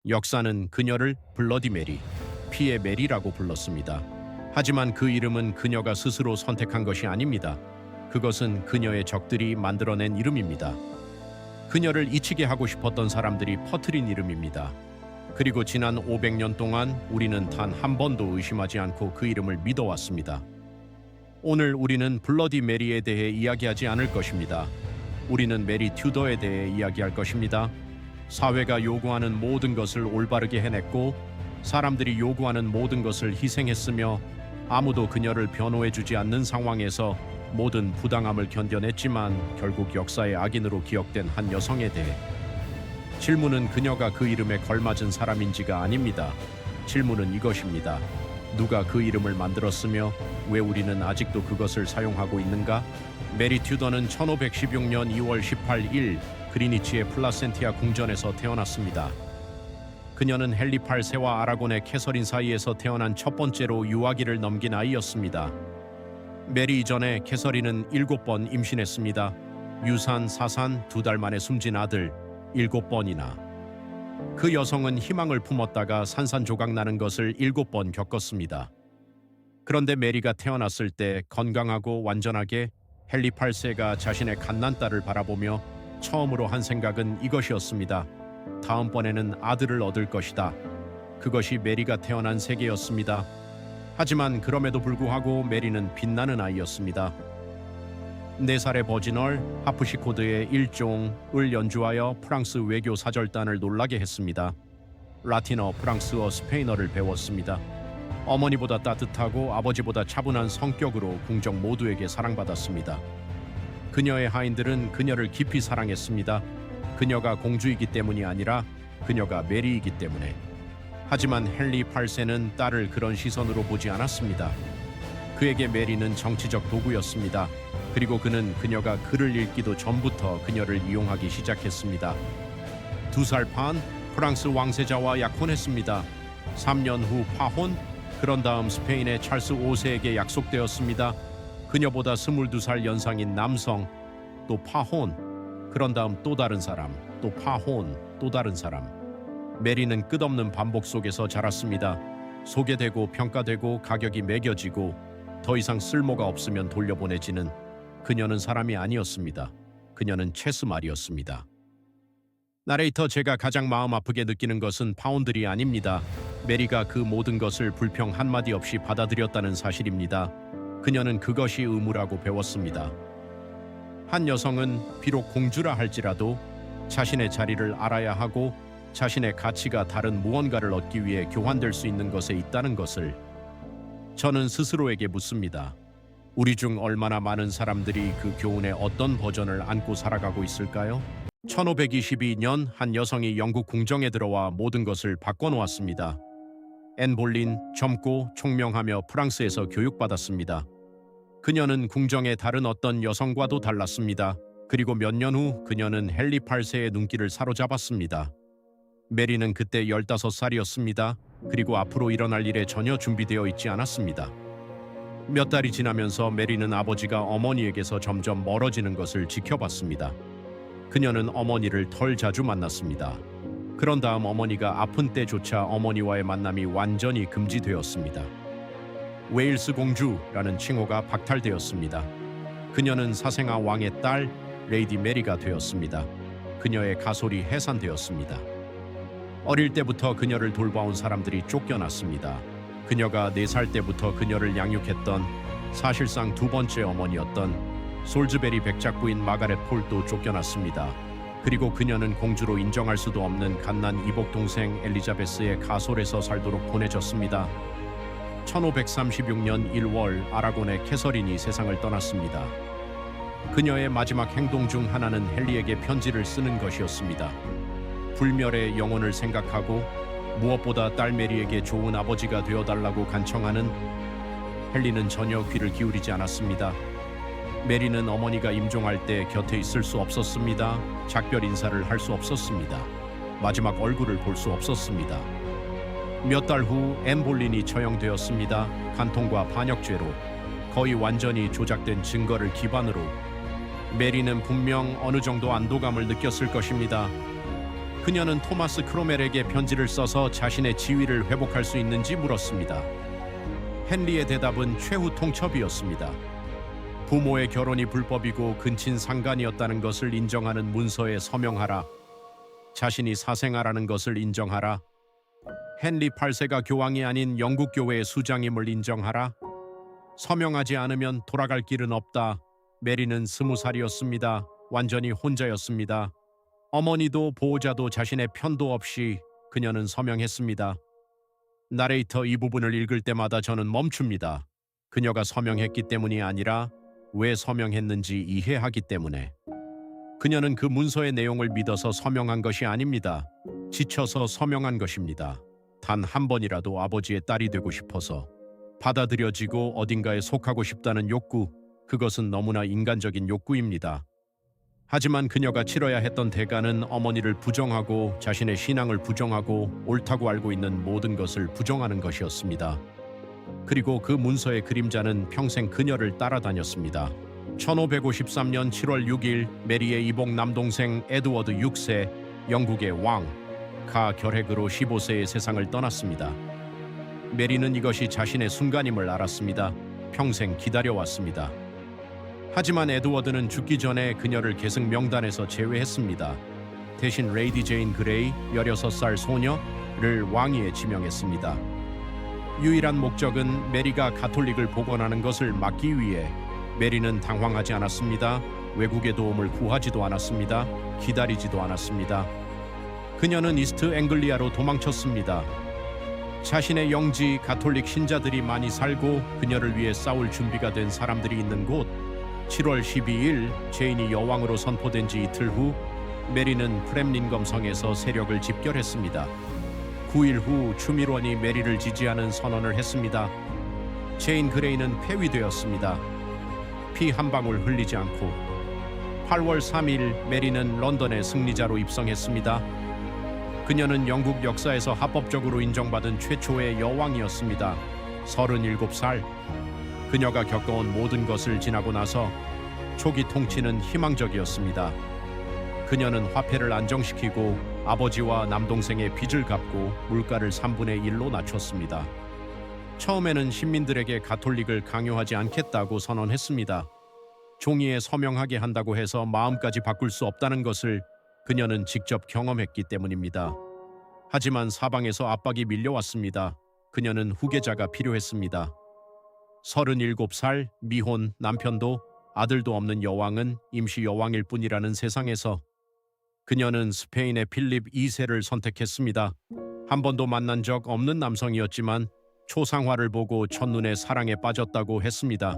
역사는 그녀를 블러디 메리, 피의 메리라고 불렀습니다. 하지만 그 이름은 그녀가 스스로 선택한 것이 아닙니다. 그것은 그녀의 적들이 만들어낸 이름입니다. 그녀를 잊히게 하고 싶었던 사람들이 퍼뜨린 이름입니다. 그리고 지난 500년 동안 우리는 단 한 번도 의심하지 않고 그 이름을 믿어왔습니다. 오늘 우리는 블러디 메리에 대해 이야기하지 않을 것입니다. 우리는 메리 튜더에 대해 이야기할 것입니다. 사회가 요구하는 모든 것을 올바르게 해냈고 사람들이 요구하는 모든 것을 희생했으며 아무도 그녀를 변호해주지 않는 상황에서 모든 부당함을 견뎌냈지만 결국 역사의 악인으로 기억된 한 여성에 대해. 질문은 그녀가 그 이름에 걸맞은 사람인지가 아닙니다. 질문은 이것입니다. 누가 그 이름을 만들었으며 왜 우리는 아직도 그것을 사용하고 있는가? 메리 튜더는 1516년 2월 18일 그리니치의 플라센티아 궁전에서 태어났습니다. 그녀는 헨리 8세와 아라곤의 캐서린 사이에서 태어난 첫 번째로 유아기를 넘긴 아이였습니다. 메리 이전에 캐서린은 7번 임신했습니다. 유산, 사산, 2달 만에 숨진 아들 7번이나. 그 여성은 희망을 품었다가 산산조각 나는 것을 7번 겪었습니다. 그런데 메리가 태어났을 때 건강하고 완전하게 헨리 8세가 자신의 갓난딸을 바라보며 처음으로 한 생각은 이것이었습니다. 다음번에는 아들을 얻을 것이다. 그것이 메리가 태어난 세계였습니다. 하지만 그럼에도 불구하고 메리는 빛나는 아이였습니다. 4살의 버지널 하프시코드의 일종을 연주하여 프랑스 외교 사절단을 놀라게 했습니다. 라틴어, 프랑스어, 스페인어를 배웠습니다. 어머니보다 따뜻하고 아버지보다 차분한 성격으로 궁정 모두에게 사랑받았습니다. 그녀의 하인들은 그녀를 깊이 사랑했습니다. 그녀가 공주이기 때문이 아니라 그녀가 메리이기 때문에. 하지만 헨리 8세는 딸을 그런 시선으로 보지 않았습니다. 그에게 메리는 정치적 도구였습니다. 그리고 그는 그녀가 글을 읽기도 전부터 그녀를 이용하기 시작했습니다. 2살 반 프랑스 왕세자와 약혼했습니다. 3년 후 파혼, 그런 다음 스페인의 찰스 5세에게 약속되었습니다. 그녀보다 22살 연상인 남성, 또 파혼, 그런 다음 또 다른 사람, 또 파혼, 또 다른 사람. 메리는 끝없는 반복 속에서 자랐습니다. 소개되고 평가되고 가격이 매겨지고 더 이상 쓸모가 없으면 돌려보내지는. 그녀는 사람이 아니었습니다. 그녀는 체스말이었습니다. 나레이터, 제가 가장 마음 아프게 느끼는 것은 파혼들이 아닙니다. 메리가 그 모든 것을 불평 한마디 없이 받아들였다는 사실입니다. 그녀는 그것이 의무라고 배웠습니다. 한 여성은 비록 공주라 할지라도 자신의 자리를 알아야 하고 자신의 가치가 다른 무언가를 얻기 위해 교환될 수 있는 것에 있다는 것을. 저는 스스로에게 묻습니다. 우리 중 얼마나 많은 사람들이 그 교훈의 어떤 버전을 안고 살아가고 있을까요? 1522년 한 여성이 영국 궁정에 들어와 모든 것을 바꿔놓았습니다. 앤 볼린, 젊고 총명하며 프랑스에서 교육받았습니다. 그녀는 궁정의 다른 어떤 여성과도 달랐습니다. 그리고 몇 년 후 그녀는 헨리 8세의 눈길을 사로잡았습니다. 메리는 그때 15살이었습니다. 그리고 앞으로 일어날 일에 전혀 준비되어 있지 않았습니다. 몇 달이 지나면서 메리는 아버지가 어머니에게서 점점 멀어지는 것을 지켜봤습니다. 그녀는 어머니를 덜 자주 만났습니다. 그런 다음 어머니가 아픈 때조차 어머니와의 만남이 완전히 금지되었습니다. 웨일스 공주라는 칭호가 박탈되었습니다. 그녀는 사생아 왕의 딸 레이디 메리가 되었습니다. 그녀의 가솔이 해산되었습니다. 어릴 때부터 그녀를 돌봐온 사람들이 쫓겨났습니다. 그녀가 4살 때부터 그녀를 양육했던, 사실상 두 번째 어머니였던 솔즈베리 백작부인 마가렛 폴도 쫓겨났습니다. 그리고 그녀는 공주로 인정할 수도 없는 갓난 이복 동생 엘리자베스의 가솔에서 살도록 보내졌습니다. 1536년 1월 아라곤의 캐서린이 세상을 떠났습니다. 그녀의 마지막 행동 중 하나는 헨리에게 편지를 쓰는 것이었습니다. 불멸의 영혼을 생각하고 무엇보다 딸 메리에게 좋은 아버지가 되어달라고 간청하는. 헨리는 전혀 귀를 기울이지 않았습니다. 메리는 어머니가 임종할 때 곁에 있을 수 없었습니다. 작별 인사를 할 수 없었습니다. 마지막 얼굴을 볼 수 없었습니다. 몇 달 후 앤 볼린이 처형되었습니다. 간통과 반역죄로, 거의 완전히 조작된 증거를 기반으로. 메리는 분명 어느 정도 안도감을 느꼈을 것입니다. 그녀는 토마스 크로멜에게 편지를 써서 자신의 지위를 회복할 수 있는지 물었습니다. 헨리의 대답은 최후 통첩이었습니다. 부모의 결혼이 불법이고 근친 상간이었다는 것을 인정하는 문서에 서명하라. 자신이 사생아라는 것을 인정하라. 헨리 8세가 교황이 아닌 영국 교회의 수장임을 인정하라. 서명하지 않으면 돌아갈 길은 없다. 메리는 20살이었습니다. 완전히 혼자였습니다. 어머니도 보호자도 자신의 편도 없이 그녀는 서명했습니다. 나레이터 이 부분을 읽을 때마다 저는 멈춥니다. 그녀가 서명했기 때문이 아니라 왜 서명했는지 이해하기 때문에. 그녀는 그 문서의 내용을 믿어서 서명한 것이 아닙니다. 지쳐서 서명한 것입니다. 단 한 번이라도 아버지의 딸이 되고 싶어서. 받아들여지고 어딘가에 속하고 싶다는 욕구, 그것은 너무나 인간적인 욕구입니다. 하지만 그녀가 치러야 했던 대가는 어머니를 부정하고 자신의 신앙을 부정하고 옳다고 알고 있는 모든 것을 부정하는 것이었습니다. 그리고 그 문서의 그림자는 평생 그녀를 따라다녔습니다. 1553년 7월 6일 메리의 이복 남동생 에드워드 6세, 영국의 왕, 가 결핵으로 15세의 세상을 떠났습니다. 메리는 이것이 자신의 순간임을 알았습니다. 평생 기다려왔습니다. 하지만 에드워드는 죽기 전에 그녀를 계승 명단에서 제외했습니다. 대신 레이디 제인 그레이 16살 소녀를 왕위에 지명했습니다. 유일한 목적은 메리가 가톨릭을 복원하는 것을 막기 위해. 메리는 당황하지 않았습니다. 외국의 도움을 구하지도 않았습니다. 기다리지도 않았습니다. 그녀는 이스트 앵글리아로 도망쳤습니다. 자신의 영지 가톨릭 신자들이 많이 살고 그녀를 위해 싸울 준비가 된 사람들이 있는 곳. 7월 12일 제인이 여왕으로 선포된 지 이틀 후 메리는 프렘린검 성에서 세력을 집결했습니다. 9일 후 추밀원이 메리를 지지하는 선언을 했습니다. 제인 그레이는 폐위되었습니다. 피 한 방울 흘리지 않고. 8월 3일 메리는 런던의 승리자로 입성했습니다. 그녀는 영국 역사에서 합법적으로 인정받은 최초의 여왕이었습니다. 37살. 그녀가 겪어온 모든 것을 지나고 나서 초기 통치는 희망적이었습니다. 그녀는 화폐를 안정시키고 아버지와 남동생의 빚을 갚고 물가를 3분의 1로 낮췄습니다. 처음에는 시민들에게 가톨릭을 강요하지 않겠다고 선언했습니다. 종이에 서명하게 한다고 해서 마음까지 바꿀 수 없다는 것을 그녀는 직접 경험했기 때문입니다. 하지만 사방에서 압박이 밀려왔습니다. 그녀는 후계자가 필요했습니다. 37살 미혼 남편도 아들도 없는 여왕은 임시 여왕일 뿐이라는 세상에서 그녀는 스페인의 필립 2세를 선택했습니다. 한 번도 만난 적 없는 남성이었지만 초상화를 보고 첫눈에 사랑에 빠졌다고 했습니다.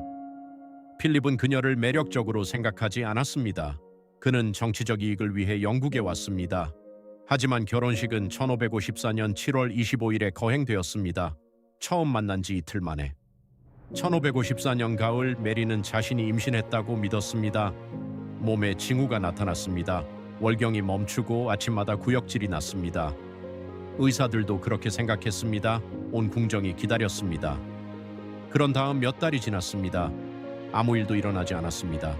필립은 그녀를 매력적으로 생각하지 않았습니다. 그는 정치적 이익을 위해 영국에 왔습니다. 하지만 결혼식은 1554년 7월 25일에 거행되었습니다. 처음 만난 지 이틀 만에. 1554년 가을 메리는 자신이 임신했다고 믿었습니다. 몸에 징후가 나타났습니다. 월경이 멈추고 아침마다 구역질이 났습니다. 의사들도 그렇게 생각했습니다. 온 궁정이 기다렸습니다. 그런 다음 몇 달이 지났습니다. 아무 일도 일어나지 않았습니다.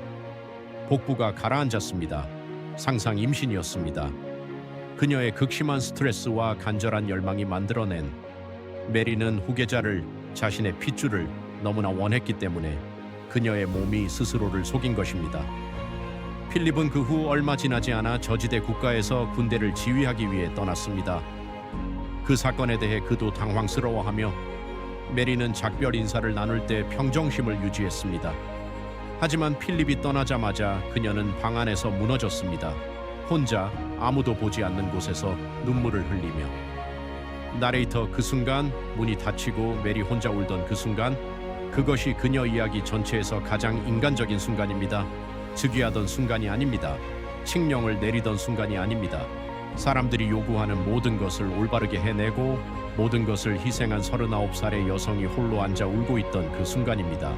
복부가 가라앉았습니다. 상상 임신이었습니다. 그녀의 극심한 스트레스와 간절한 열망이 만들어낸. 메리는 후계자를, 자신의 핏줄을 너무나 원했기 때문에 그녀의 몸이 스스로를 속인 것입니다. 필립은 그 후 얼마 지나지 않아 저지대 국가에서 군대를 지휘하기 위해 떠났습니다. 그 사건에 대해 그도 당황스러워하며 메리는 작별 인사를 나눌 때 평정심을 유지했습니다. 하지만 필립이 떠나자마자 그녀는 방 안에서 무너졌습니다. 혼자 아무도 보지 않는 곳에서 눈물을 흘리며. 나레이터 그 순간 문이 닫히고 메리 혼자 울던 그 순간, 그것이 그녀 이야기 전체에서 가장 인간적인 순간입니다. 즉위하던 순간이 아닙니다. 칙령을 내리던 순간이 아닙니다. 사람들이 요구하는 모든 것을 올바르게 해내고 모든 것을 희생한 39살의 여성이 홀로 앉아 울고 있던 그 순간입니다.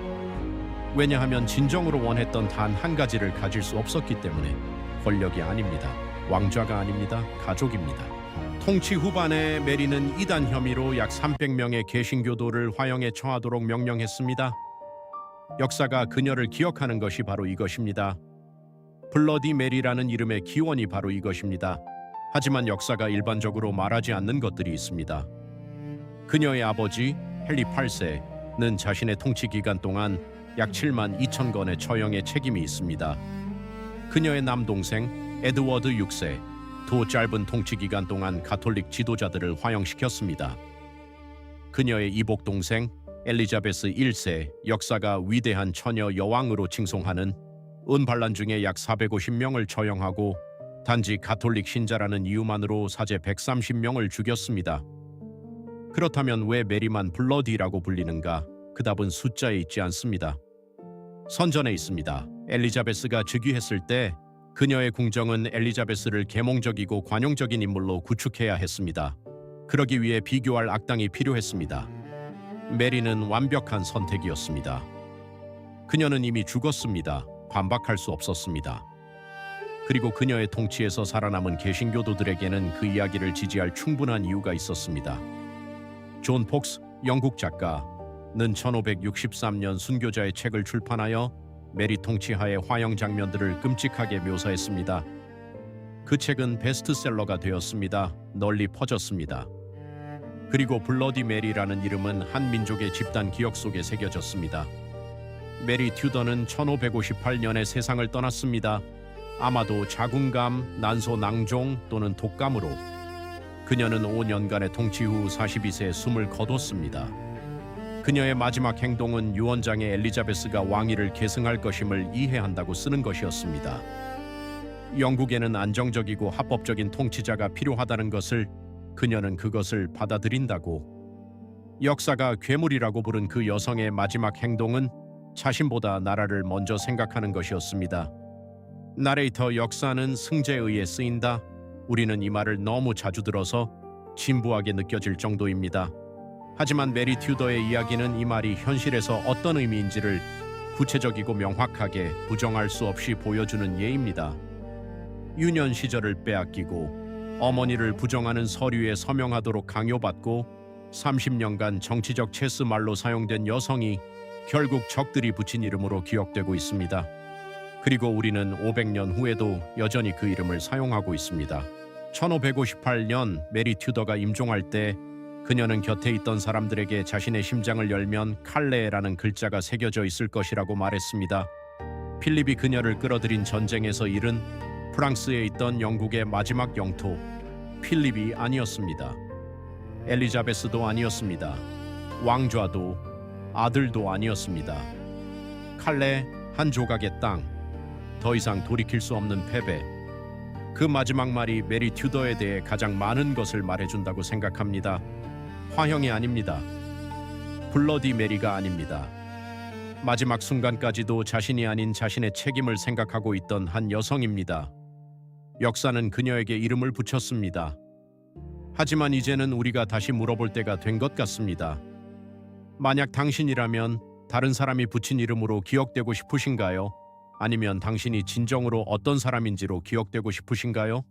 왜냐하면 진정으로 원했던 단 한 가지를 가질 수 없었기 때문에. 권력이 아닙니다. 왕좌가 아닙니다. 가족입니다. 통치 후반에 메리는 이단 혐의로 약 300명의 개신교도를 화형에 처하도록 명령했습니다. 역사가 그녀를 기억하는 것이 바로 이것입니다. 블러디 메리라는 이름의 기원이 바로 이것입니다. 하지만 역사가 일반적으로 말하지 않는 것들이 있습니다. 그녀의 아버지 헨리 8세는 자신의 통치 기간 동안 약 7만 2천 건의 처형의 책임이 있습니다. 그녀의 남동생 에드워드 6세도 짧은 통치 기간 동안 가톨릭 지도자들을 화형시켰습니다. 그녀의 이복 동생 엘리자베스 1세 역사가 위대한 처녀 여왕으로 칭송하는 은반란 중에 약 450명을 처형하고 단지 가톨릭 신자라는 이유만으로 사제 130명을 죽였습니다. 그렇다면 왜 메리만 블러디라고 불리는가? 그 답은 숫자에 있지 않습니다. 선전에 있습니다. 엘리자베스가 즉위했을 때 그녀의 궁정은 엘리자베스를 계몽적이고 관용적인 인물로 구축해야 했습니다. 그러기 위해 비교할 악당이 필요했습니다. 메리는 완벽한 선택이었습니다. 그녀는 이미 죽었습니다. 반박할 수 없었습니다. 그리고 그녀의 통치에서 살아남은 개신교도들에게는 그 이야기를 지지할 충분한 이유가 있었습니다. 존 폭스 영국 작가는 1563년 순교자의 책을 출판하여 메리 통치하의 화형 장면들을 끔찍하게 묘사했습니다. 그 책은 베스트셀러가 되었습니다. 널리 퍼졌습니다. 그리고 블러디 메리라는 이름은 한 민족의 집단 기억 속에 새겨졌습니다. 메리 튜더는 1558년에 세상을 떠났습니다. 아마도 자궁감, 난소 낭종 또는 독감으로. 그녀는 5년간의 통치 후 42세에 숨을 거뒀습니다. 그녀의 마지막 행동은 유언장에 엘리자베스가 왕위를 계승할 것임을 이해한다고 쓰는 것이었습니다. 영국에는 안정적이고 합법적인 통치자가 필요하다는 것을, 그녀는 그것을 받아들인다고. 역사가 괴물이라고 부른 그 여성의 마지막 행동은 자신보다 나라를 먼저 생각하는 것이었습니다. 나레이터 역사는 승자에 의해 쓰인다. 우리는 이 말을 너무 자주 들어서 진부하게 느껴질 정도입니다. 하지만 메리 튜더의 이야기는 이 말이 현실에서 어떤 의미인지를 구체적이고 명확하게 부정할 수 없이 보여주는 예입니다. 유년 시절을 빼앗기고 어머니를 부정하는 서류에 서명하도록 강요받고 30년간 정치적 체스말로 사용된 여성이 결국 적들이 붙인 이름으로 기억되고 있습니다. 그리고 우리는 500년 후에도 여전히 그 이름을 사용하고 있습니다. 1558년 메리 튜더가 임종할 때 그녀는 곁에 있던 사람들에게 자신의 심장을 열면 칼레라는 글자가 새겨져 있을 것이라고 말했습니다. 필립이 그녀를 끌어들인 전쟁에서 잃은 프랑스에 있던 영국의 마지막 영토 필립이 아니었습니다. 엘리자베스도 아니었습니다. 왕좌도 아들도 아니었습니다. 칼레, 한 조각의 땅, 더 이상 돌이킬 수 없는 패배. 그 마지막 말이 메리 튜더에 대해 가장 많은 것을 말해준다고 생각합니다. 화형이 아닙니다. 블러디 메리가 아닙니다. 마지막 순간까지도 자신이 아닌 자신의 책임을 생각하고 있던 한 여성입니다. 역사는 그녀에게 이름을 붙였습니다. 하지만 이제는 우리가 다시 물어볼 때가 된 것 같습니다. 만약 당신이라면 다른 사람이 붙인 이름으로 기억되고 싶으신가요? 아니면 당신이 진정으로 어떤 사람인지로 기억되고 싶으신가요?